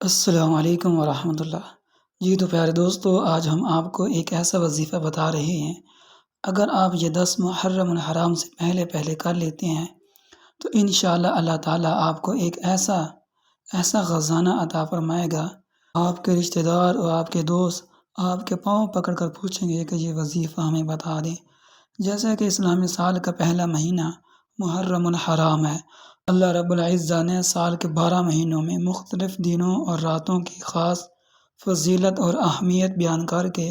السلام علیکم ورحمۃ اللہ۔ جی تو پیارے دوستو، آج ہم آپ کو ایک ایسا وظیفہ بتا رہے ہیں۔ اگر آپ یہ 10 محرم الحرام سے پہلے کر لیتے ہیں تو انشاءاللہ اللہ تعالیٰ آپ کو ایک ایسا خزانہ عطا فرمائے گا۔ آپ کے رشتہ دار اور آپ کے دوست آپ کے پاؤں پکڑ کر پوچھیں گے کہ یہ وظیفہ ہمیں بتا دیں۔ جیسا کہ اسلامی سال کا پہلا مہینہ محرم الحرام ہے، اللہ رب العزہ نے سال کے 12 مہینوں میں مختلف دنوں اور راتوں کی خاص فضیلت اور اہمیت بیان کر کے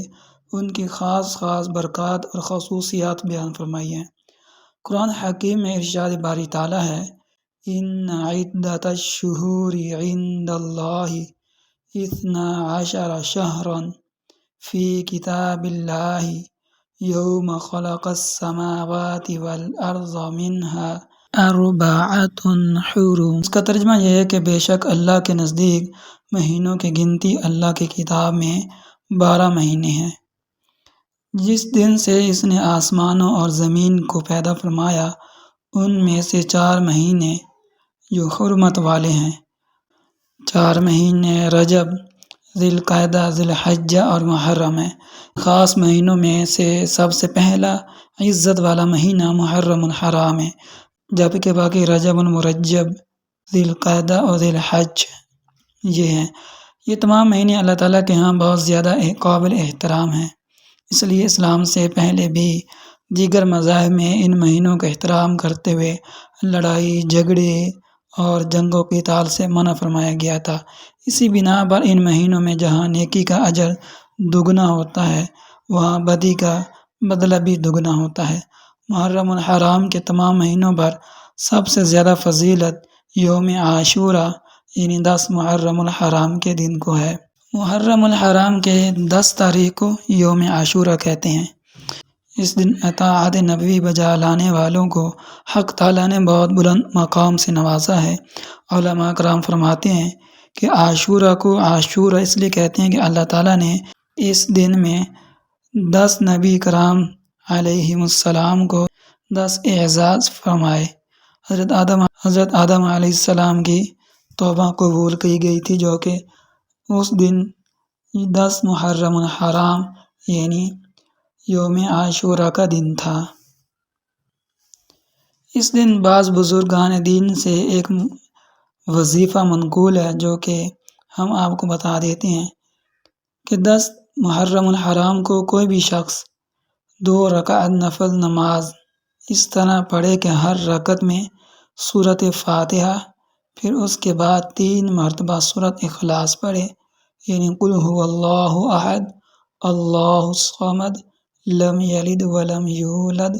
ان کی خاص برکات اور خصوصیات بیان فرمائی ہیں۔ قرآن حکیم میں ارشاد باری تعالیٰ ہے، ان عدت الشہور عند اللہ 12 شہرا فی کتاب اللہ یوم خلق السماوات والارض منہا اربعۃ حرم۔ اس کا ترجمہ یہ ہے کہ بے شک اللہ کے نزدیک مہینوں کی گنتی اللہ کی کتاب میں 12 مہینے ہیں۔ جس دن سے اس نے آسمانوں اور زمین کو پیدا فرمایا ان میں سے 4 مہینے جو حرمت والے ہیں۔ 4 مہینے رجب، ذی القعدہ، ذی الحجہ اور محرم ہیں۔ خاص مہینوں میں سے سب سے پہلا عزت والا مہینہ محرم الحرام ہے، جبکہ باقی رجب المرجب، ذی القعدہ اور ذی الحج یہ ہیں۔ یہ تمام مہینے اللہ تعالیٰ کے ہاں بہت زیادہ قابل احترام ہیں، اس لیے اسلام سے پہلے بھی دیگر مذاہب میں ان مہینوں کا احترام کرتے ہوئے لڑائی جھگڑے اور جنگ و قتال سے منع فرمایا گیا تھا۔ اسی بنا پر ان مہینوں میں جہاں نیکی کا اجر دگنا ہوتا ہے وہاں بدی کا بدلہ بھی دگنا ہوتا ہے۔ محرم الحرام کے تمام مہینوں پر سب سے زیادہ فضیلت یوم عاشوراء یعنی 10 محرم الحرام کے دن کو ہے۔ محرم الحرام کے 10 تاریخ کو یوم عاشوراء کہتے ہیں۔ اس دن اطاعت نبوی بجا لانے والوں کو حق تعالیٰ نے بہت بلند مقام سے نوازا ہے۔ علماء کرام فرماتے ہیں کہ عاشوراء کو عاشوراء اس لیے کہتے ہیں کہ اللہ تعالیٰ نے اس دن میں 10 نبی کرام علیہم السلام کو 10 اعزاز فرمائے۔ حضرت آدم علیہ السلام کی توبہ قبول کی گئی تھی، جو کہ اس دن 10 محرم الحرام یعنی یوم عاشوراء کا دن تھا۔ اس دن بعض بزرگان دین سے ایک وظیفہ منقول ہے جو کہ ہم آپ کو بتا دیتے ہیں کہ 10 محرم الحرام کو کوئی بھی شخص 2 رکعت نفل نماز اس طرح پڑھے کہ ہر رکعت میں سورۃ فاتحہ، پھر اس کے بعد 3 مرتبہ سورۃ اخلاص پڑھے، یعنی قل هو اللہ احد اللہ الصمد لم یلد ولم یولد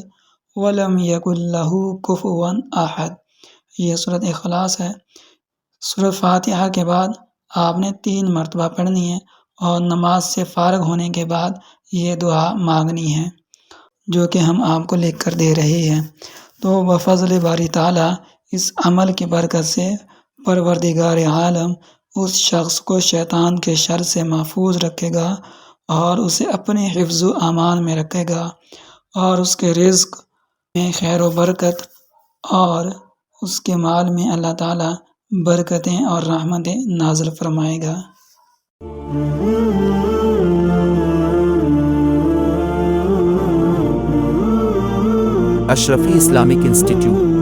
ولم یکن لہ کفوا احد، یہ سورۃ اخلاص ہے۔ سورۃ فاتحہ کے بعد آپ نے 3 مرتبہ پڑھنی ہے اور نماز سے فارغ ہونے کے بعد یہ دعا مانگنی ہے جو کہ ہم آپ کو لکھ کر دے رہے ہیں۔ تو بفضل باری تعالیٰ اس عمل کی برکت سے پروردگار عالم اس شخص کو شیطان کے شر سے محفوظ رکھے گا اور اسے اپنے حفظ و امان میں رکھے گا، اور اس کے رزق میں خیر و برکت اور اس کے مال میں اللہ تعالیٰ برکتیں اور رحمتیں نازل فرمائے گا۔ اشرفی اسلامک انسٹیٹیوٹ